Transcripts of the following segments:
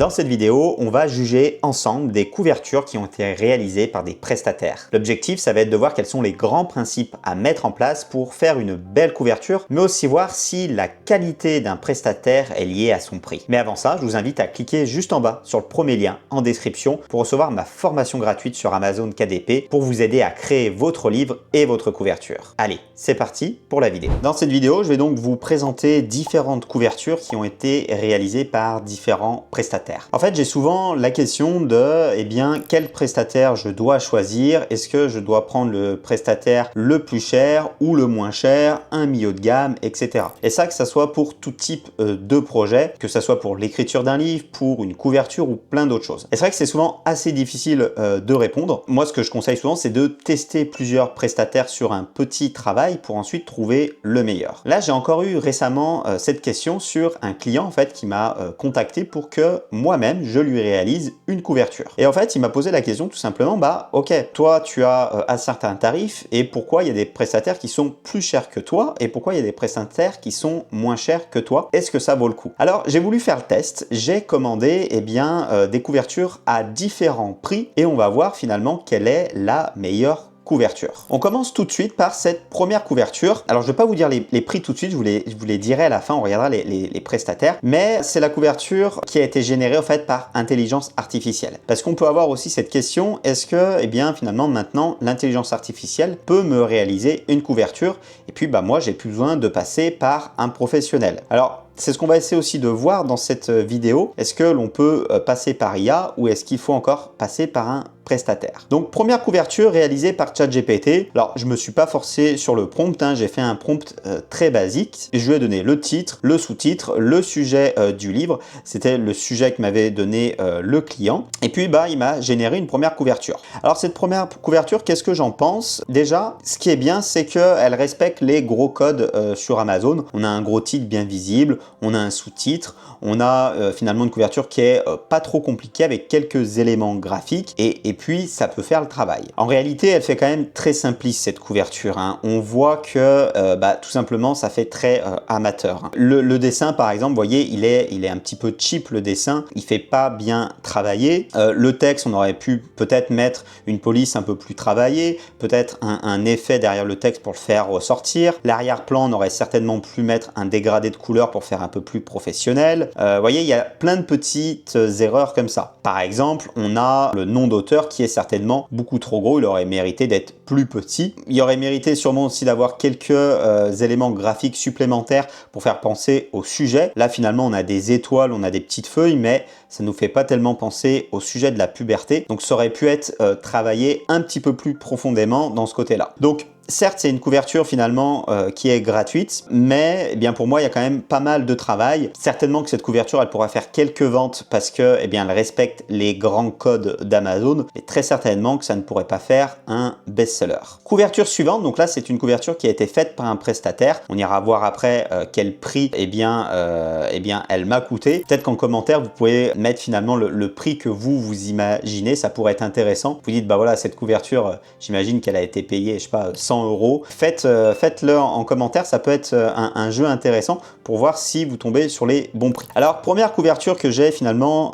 Dans cette vidéo, on va juger ensemble des couvertures qui ont été réalisées par des prestataires. L'objectif, ça va être de voir quels sont les grands principes à mettre en place pour faire une belle couverture, mais aussi voir si la qualité d'un prestataire est liée à son prix. Mais avant ça, je vous invite à cliquer juste en bas sur le premier lien en description pour recevoir ma formation gratuite sur Amazon KDP pour vous aider à créer votre livre et votre couverture. Allez, c'est parti pour la vidéo. Dans cette vidéo, je vais donc vous présenter différentes couvertures qui ont été réalisées par différents prestataires. En fait, j'ai souvent la question de, quel prestataire je dois choisir? Est-ce que je dois prendre le prestataire le plus cher ou le moins cher, un milieu de gamme, etc. Et ça, que ça soit pour tout type de projet, que ça soit pour l'écriture d'un livre, pour une couverture ou plein d'autres choses. Et c'est vrai que c'est souvent assez difficile de répondre. Moi, ce que je conseille souvent, c'est de tester plusieurs prestataires sur un petit travail pour ensuite trouver le meilleur. Là, j'ai encore eu récemment cette question sur un client en fait qui m'a contacté pour que moi-même je lui réalise une couverture. Et en fait, il m'a posé la question tout simplement, ok, toi tu as un certain tarif et pourquoi il y a des prestataires qui sont plus chers que toi et pourquoi il y a des prestataires qui sont moins chers que toi? Est-ce que ça vaut le coup? Alors, j'ai voulu faire le test, j'ai commandé des couvertures à différents prix et on va voir finalement quelle est la meilleure couverture. On commence tout de suite par cette première couverture. Alors, je ne vais pas vous dire les prix tout de suite, je vous les dirai à la fin, on regardera les prestataires, mais c'est la couverture qui a été générée en fait par intelligence artificielle. Parce qu'on peut avoir aussi cette question, est-ce que, finalement, maintenant, l'intelligence artificielle peut me réaliser une couverture? Et puis, moi, j'ai plus besoin de passer par un professionnel. Alors, c'est ce qu'on va essayer aussi de voir dans cette vidéo. Est-ce que l'on peut passer par IA ou est-ce qu'il faut encore passer par un prestataire? Donc, première couverture réalisée par ChatGPT. Alors, je me suis pas forcé sur le prompt, j'ai fait un prompt très basique. Je lui ai donné le titre, le sous-titre, le sujet du livre. C'était le sujet que m'avait donné le client. Et puis, il m'a généré une première couverture. Alors, cette première couverture, qu'est-ce que j'en pense? Déjà, ce qui est bien, c'est qu'elle respecte les gros codes sur Amazon. On a un gros titre bien visible, on a un sous-titre, on a finalement une couverture qui est pas trop compliquée avec quelques éléments graphiques et puis ça peut faire le travail. En réalité, elle fait quand même très simpliste cette couverture. On voit que tout simplement ça fait très amateur. Le dessin par exemple, vous voyez, il est un petit peu cheap le dessin, il fait pas bien travailler. Le texte, on aurait pu peut-être mettre une police un peu plus travaillée, peut-être un effet derrière le texte pour le faire ressortir. L'arrière-plan, on aurait certainement pu mettre un dégradé de couleur pour faire un peu plus professionnel. Vous voyez, il y a plein de petites erreurs comme ça. Par exemple, on a le nom d'auteur qui est certainement beaucoup trop gros, il aurait mérité d'être plus petit. Il aurait mérité sûrement aussi d'avoir quelques éléments graphiques supplémentaires pour faire penser au sujet. Là, finalement, on a des étoiles, on a des petites feuilles, mais ça nous fait pas tellement penser au sujet de la puberté. Donc, ça aurait pu être travaillé un petit peu plus profondément dans ce côté-là. Donc, certes, c'est une couverture finalement qui est gratuite, mais pour moi, il y a quand même pas mal de travail. Certainement que cette couverture, elle pourra faire quelques ventes parce que elle respecte les grands codes d'Amazon, et très certainement que ça ne pourrait pas faire un best-seller. Couverture suivante, donc là, c'est une couverture qui a été faite par un prestataire. On ira voir après quel prix elle m'a coûté. Peut-être qu'en commentaire, vous pouvez mettre finalement le prix que vous imaginez. Ça pourrait être intéressant. Vous dites, voilà, cette couverture, j'imagine qu'elle a été payée, je sais pas, 100 €. Faites-le en commentaire, ça peut être un jeu intéressant pour voir si vous tombez sur les bons prix. Alors, première couverture que j'ai finalement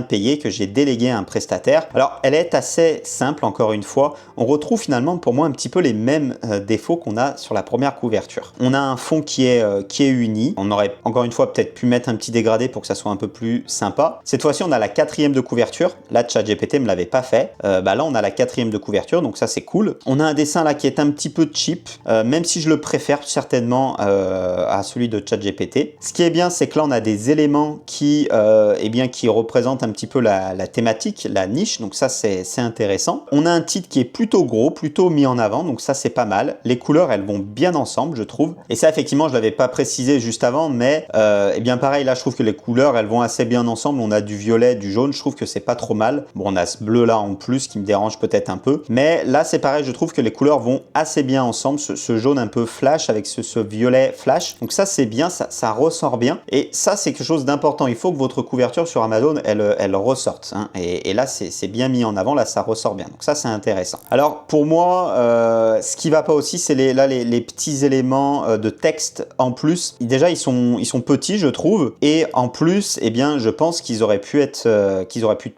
payée, que j'ai déléguée à un prestataire. Alors, elle est assez simple, encore une fois. On retrouve finalement pour moi un petit peu les mêmes défauts qu'on a sur la première couverture. On a un fond qui est uni. On aurait encore une fois peut-être pu mettre un petit dégradé pour que ça soit un peu plus sympa. Cette fois-ci, on a la 4e de couverture. Là, ChatGPT me l'avait pas fait. Là, on a la 4e de couverture, donc ça, c'est cool. On a un dessin là qui est un petit peu cheap, même si je le préfère certainement à celui de ChatGPT. Ce qui est bien, c'est que là, on a des éléments qui représentent un petit peu la thématique, la niche, donc ça, c'est intéressant. On a un titre qui est plutôt gros, plutôt mis en avant, donc ça, c'est pas mal. Les couleurs, elles vont bien ensemble, je trouve. Et ça, effectivement, je l'avais pas précisé juste avant, mais pareil, là, je trouve que les couleurs, elles vont assez bien ensemble. On a du violet, du jaune, je trouve que c'est pas trop mal. Bon, on a ce bleu là en plus qui me dérange peut-être un peu, mais là, c'est pareil, je trouve que les couleurs vont vont assez bien ensemble, ce jaune un peu flash avec ce violet flash. Donc ça c'est bien, ça ressort bien. Et ça c'est quelque chose d'important. Il faut que votre couverture sur Amazon, elle ressorte. Hein. Et là c'est bien mis en avant, là ça ressort bien. Donc ça c'est intéressant. Alors pour moi, ce qui va pas aussi, c'est les petits éléments de texte en plus. Déjà ils sont petits je trouve. Et en plus, eh bien, je pense qu'ils auraient pu être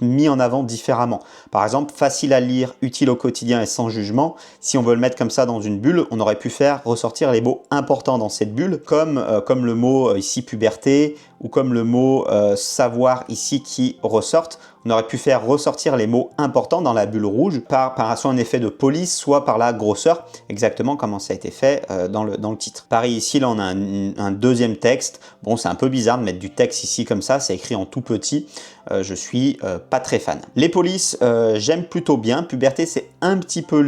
mis en avant différemment. Par exemple, facile à lire, utile au quotidien et sans jugement. Si on veut le mettre comme ça dans une bulle, on aurait pu faire ressortir les mots importants dans cette bulle, comme le mot ici puberté, ou comme le mot savoir ici qui ressortent. On aurait pu faire ressortir les mots importants dans la bulle rouge par soit un effet de police, soit par la grosseur, exactement comme ça a été fait dans le titre. Pareil ici, là on a un deuxième texte. Bon, c'est un peu bizarre de mettre du texte ici comme ça, c'est écrit en tout petit. Je suis pas très fan. Les polices, j'aime plutôt bien. Puberté, c'est un petit peu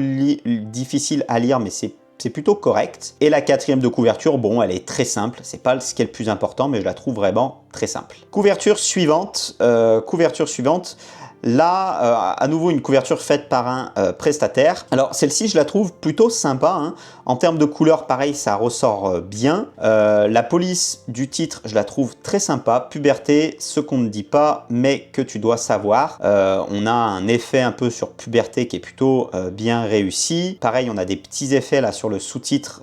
difficile à lire, mais c'est plutôt correct. Et la quatrième de couverture, bon, elle est très simple. C'est pas ce qui est le plus important, mais je la trouve vraiment très simple. Couverture suivante. Là, à nouveau, une couverture faite par un prestataire. Alors, celle-ci, je la trouve plutôt sympa. Hein. En termes de couleur, pareil, ça ressort bien. La police du titre, je la trouve très sympa. Puberté, ce qu'on ne dit pas, mais que tu dois savoir. On a un effet un peu sur puberté qui est plutôt bien réussi. Pareil, on a des petits effets là sur le sous-titre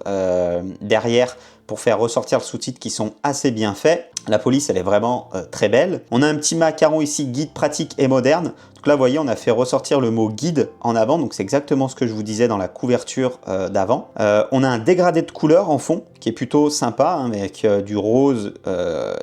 derrière pour faire ressortir le sous-titre qui sont assez bien faits. La police, elle est vraiment très belle. On a un petit macaron ici, guide pratique et moderne. Donc là, vous voyez, on a fait ressortir le mot guide en avant. Donc c'est exactement ce que je vous disais dans la couverture d'avant. On a un dégradé de couleur en fond qui est plutôt sympa, hein, avec du rose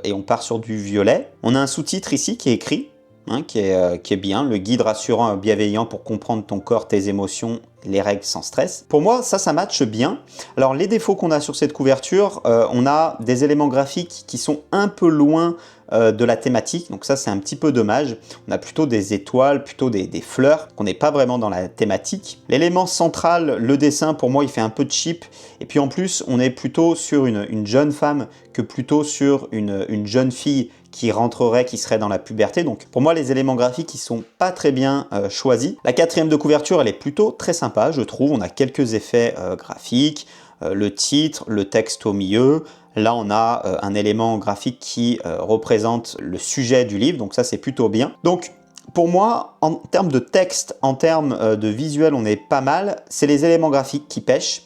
et on part sur du violet. On a un sous-titre ici qui est écrit. Hein, qui est bien, le guide rassurant et bienveillant pour comprendre ton corps, tes émotions, les règles sans stress. Pour moi, ça matche bien. Alors, les défauts qu'on a sur cette couverture, on a des éléments graphiques qui sont un peu loin de la thématique, donc ça c'est un petit peu dommage. On a plutôt des étoiles, plutôt des fleurs, qu'on n'est pas vraiment dans la thématique. L'élément central, le dessin, pour moi il fait un peu cheap, et puis en plus on est plutôt sur une jeune femme que plutôt sur une jeune fille qui rentrerait, qui serait dans la puberté. Donc pour moi les éléments graphiques ils sont pas très bien choisis. La quatrième de couverture elle est plutôt très sympa je trouve, on a quelques effets graphiques, le titre, le texte au milieu. Là, on a un élément graphique qui représente le sujet du livre, donc ça, c'est plutôt bien. Donc, pour moi, en termes de texte, en termes de visuel, on est pas mal. C'est les éléments graphiques qui pêchent,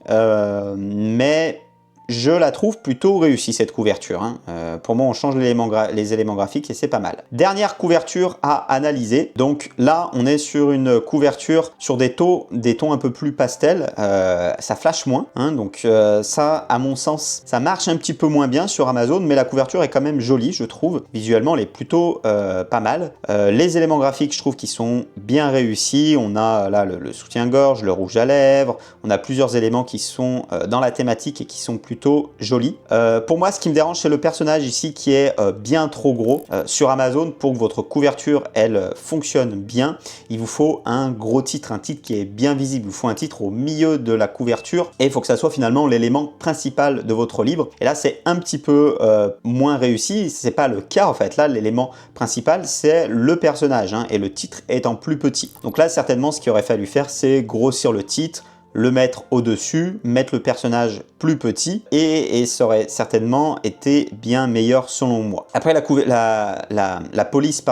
mais je la trouve plutôt réussie, cette couverture. Hein. Pour moi, on change les éléments graphiques et c'est pas mal. Dernière couverture à analyser. Donc là, on est sur une couverture sur des tons un peu plus pastel. Ça flash moins. Hein. Donc ça, à mon sens, ça marche un petit peu moins bien sur Amazon, mais la couverture est quand même jolie, je trouve. Visuellement, elle est plutôt pas mal. Les éléments graphiques, je trouve qu'ils sont bien réussis. On a là le soutien-gorge, le rouge à lèvres. On a plusieurs éléments qui sont dans la thématique et qui sont plutôt joli. Pour moi, ce qui me dérange, c'est le personnage ici qui est bien trop gros. Sur Amazon, pour que votre couverture, elle fonctionne bien, il vous faut un gros titre, un titre qui est bien visible. Il vous faut un titre au milieu de la couverture et il faut que ça soit finalement l'élément principal de votre livre. Et là, c'est un petit peu moins réussi. C'est pas le cas en fait. Là, l'élément principal, c'est le personnage hein, et le titre étant plus petit. Donc là, certainement, ce qu'il aurait fallu faire, c'est grossir le titre, le mettre au-dessus, mettre le personnage plus petit et ça aurait certainement été bien meilleur selon moi. Après la police,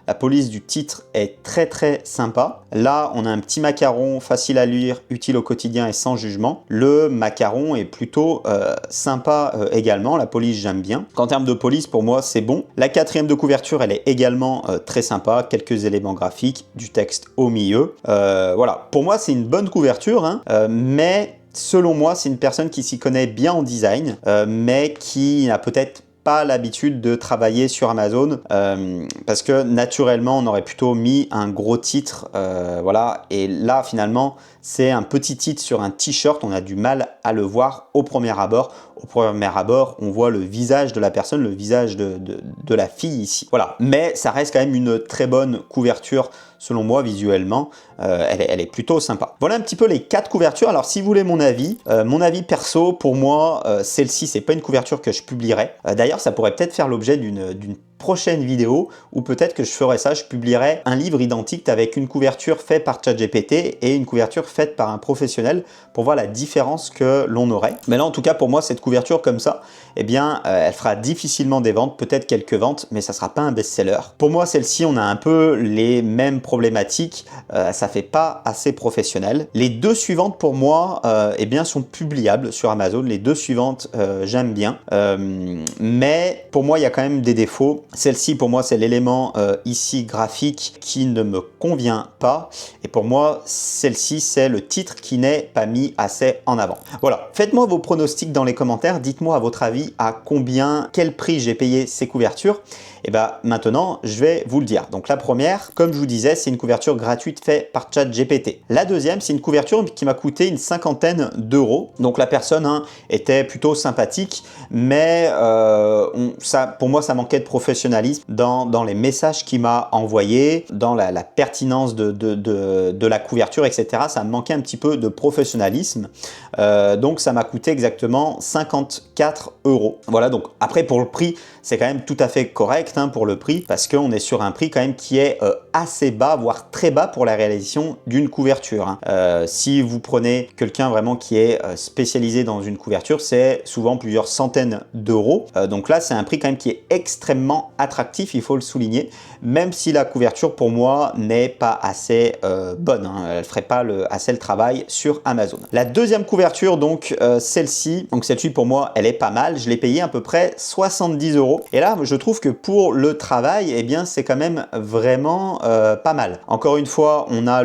la police du titre est très très sympa. Là, on a un petit macaron facile à lire, utile au quotidien et sans jugement. Le macaron est plutôt sympa également. La police, j'aime bien. En termes de police, pour moi, c'est bon. La quatrième de couverture, elle est également très sympa. Quelques éléments graphiques, du texte au milieu. Voilà, pour moi, c'est une bonne couverture, hein. Mais selon moi, c'est une personne qui s'y connaît bien en design, mais qui n'a peut-être pas l'habitude de travailler sur Amazon parce que naturellement on aurait plutôt mis un gros titre voilà, et là finalement c'est un petit titre sur un t-shirt, on a du mal à le voir au premier abord. Au premier abord, on voit le visage de la personne, le visage de la fille ici. Voilà, mais ça reste quand même une très bonne couverture selon moi visuellement. Elle est plutôt sympa. Voilà un petit peu les 4 couvertures. Alors si vous voulez mon avis perso, pour moi, celle-ci, c'est pas une couverture que je publierai. D'ailleurs, ça pourrait peut-être faire l'objet d'une prochaine vidéo où peut-être que je ferai ça, je publierai un livre identique avec une couverture faite par ChatGPT et une couverture faite par un professionnel pour voir la différence que l'on aurait. Mais là en tout cas pour moi cette couverture comme ça, eh bien elle fera difficilement des ventes, peut-être quelques ventes, mais ça sera pas un best-seller. Pour moi celle-ci on a un peu les mêmes problématiques, ça fait pas assez professionnel. Les deux suivantes pour moi eh bien sont publiables sur Amazon, les deux suivantes j'aime bien, mais pour moi il y a quand même des défauts. Celle-ci pour moi c'est l'élément ici graphique qui ne me convient pas, et pour moi celle-ci c'est le titre qui n'est pas mis assez en avant. Voilà, faites-moi vos pronostics dans les commentaires, dites-moi à votre avis à combien, quel prix j'ai payé ces couvertures. Et bien maintenant, je vais vous le dire. Donc la première, comme je vous disais, c'est une couverture gratuite faite par ChatGPT. La deuxième, c'est une couverture qui m'a coûté une cinquantaine d'euros. Donc la personne était plutôt sympathique, mais pour moi, ça manquait de professionnalisme dans les messages qu'il m'a envoyés, dans la pertinence de la couverture, etc. Ça me manquait un petit peu de professionnalisme. Donc ça m'a coûté exactement 54 euros. Voilà, donc après pour le prix, c'est quand même tout à fait correct pour le prix, parce qu'on est sur un prix quand même qui est assez bas, voire très bas pour la réalisation d'une couverture. Si vous prenez quelqu'un vraiment qui est spécialisé dans une couverture, c'est souvent plusieurs centaines d'euros. Donc là, c'est un prix quand même qui est extrêmement attractif, il faut le souligner, même si la couverture pour moi n'est pas assez bonne. Elle ne ferait pas assez le travail sur Amazon. La deuxième couverture, donc celle-ci, pour moi, elle est pas mal. Je l'ai payée à peu près 70 euros. Et là, je trouve que pour le travail, eh bien, c'est quand même vraiment pas mal. Encore une fois, on a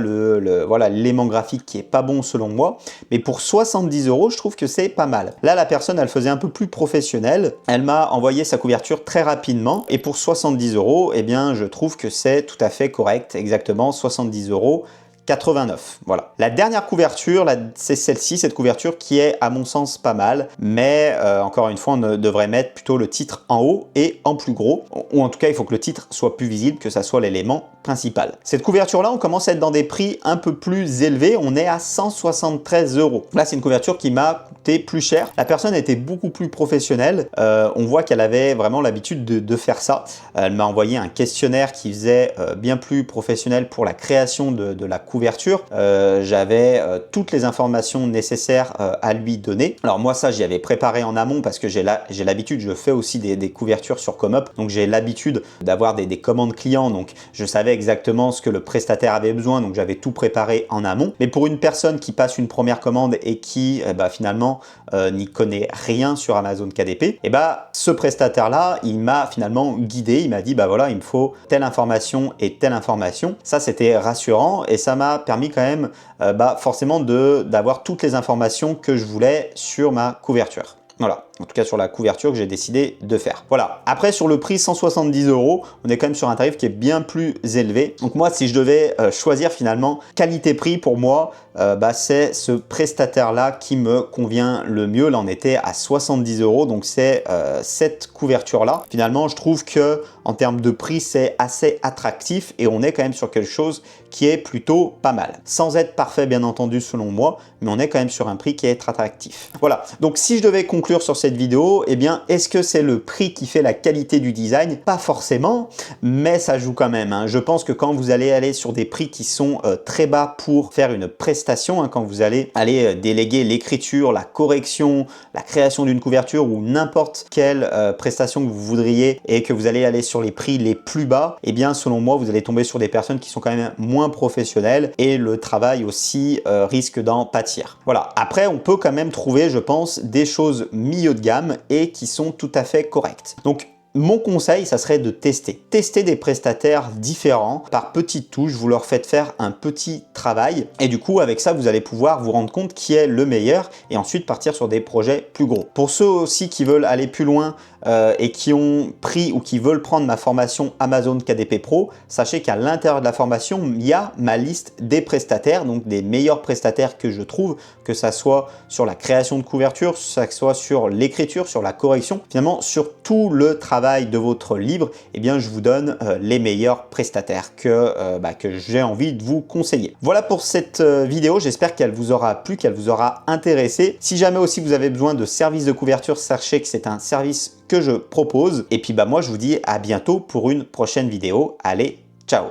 voilà, l'élément graphique qui est pas bon selon moi, mais pour 70 euros, je trouve que c'est pas mal. Là, la personne, elle faisait un peu plus professionnel. Elle m'a envoyé sa couverture très rapidement, et pour 70 euros, eh bien, je trouve que c'est tout à fait correct. Exactement 70 euros. 89, voilà. La dernière couverture, c'est celle-ci, cette couverture qui est à mon sens pas mal, mais encore une fois, on devrait mettre plutôt le titre en haut et en plus gros, ou en tout cas, il faut que le titre soit plus visible, que ça soit l'élément principal. Cette couverture-là, on commence à être dans des prix un peu plus élevés, on est à 173 euros. Là, c'est une couverture qui m'a coûté plus cher. La personne était beaucoup plus professionnelle, on voit qu'elle avait vraiment l'habitude de faire ça. Elle m'a envoyé un questionnaire qui faisait bien plus professionnel pour la création de la couverture. J'avais toutes les informations nécessaires à lui donner. Alors moi ça j'y avais préparé en amont parce que j'ai l'habitude, je fais aussi des couvertures sur ComUp, donc j'ai l'habitude d'avoir des commandes clients, donc je savais exactement ce que le prestataire avait besoin, donc j'avais tout préparé en amont. Mais pour une personne qui passe une première commande et qui finalement n'y connaît rien sur Amazon KDP, ce prestataire là il m'a finalement guidé, il m'a dit voilà, il me faut telle information et telle information. Ça c'était rassurant et ça m'a permis quand même forcément d'avoir toutes les informations que je voulais sur ma couverture. Voilà, en tout cas sur la couverture que j'ai décidé de faire. Voilà, après sur le prix 170 euros, on est quand même sur un tarif qui est bien plus élevé. Donc moi, si je devais choisir finalement qualité-prix, pour moi, c'est ce prestataire-là qui me convient le mieux. Là, on était à 70 euros, donc c'est cette couverture-là. Finalement, je trouve que en termes de prix, c'est assez attractif et on est quand même sur quelque chose qui est plutôt pas mal. Sans être parfait, bien entendu, selon moi, mais on est quand même sur un prix qui est attractif. Voilà, donc si je devais conclure sur cette vidéo, eh bien, est-ce que c'est le prix qui fait la qualité du design? Pas forcément, mais ça joue quand même. Je pense que quand vous allez aller sur des prix qui sont très bas pour faire une prestation, quand vous allez aller déléguer l'écriture, la correction, la création d'une couverture ou n'importe quelle prestation que vous voudriez et que vous allez aller sur les prix les plus bas, eh bien, selon moi, vous allez tomber sur des personnes qui sont quand même moins professionnelles et le travail aussi risque d'en pâtir. Voilà. Après, on peut quand même trouver, je pense, des choses milieu de gamme et qui sont tout à fait correctes. Donc, mon conseil, ça serait de tester. Tester des prestataires différents par petites touches. Vous leur faites faire un petit travail et du coup, avec ça, vous allez pouvoir vous rendre compte qui est le meilleur et ensuite partir sur des projets plus gros. Pour ceux aussi qui veulent aller plus loin et qui ont pris ou qui veulent prendre ma formation Amazon KDP Pro, sachez qu'à l'intérieur de la formation, il y a ma liste des prestataires, donc des meilleurs prestataires que je trouve, que ça soit sur la création de couverture, que ça soit sur l'écriture, sur la correction, finalement sur tout le travail de votre livre, eh bien je vous donne les meilleurs prestataires que j'ai envie de vous conseiller. Voilà pour cette vidéo, j'espère qu'elle vous aura plu, qu'elle vous aura intéressé. Si jamais aussi vous avez besoin de services de couverture, sachez que c'est un service que je propose. Et puis bah moi je vous dis à bientôt pour une prochaine vidéo. Allez, ciao!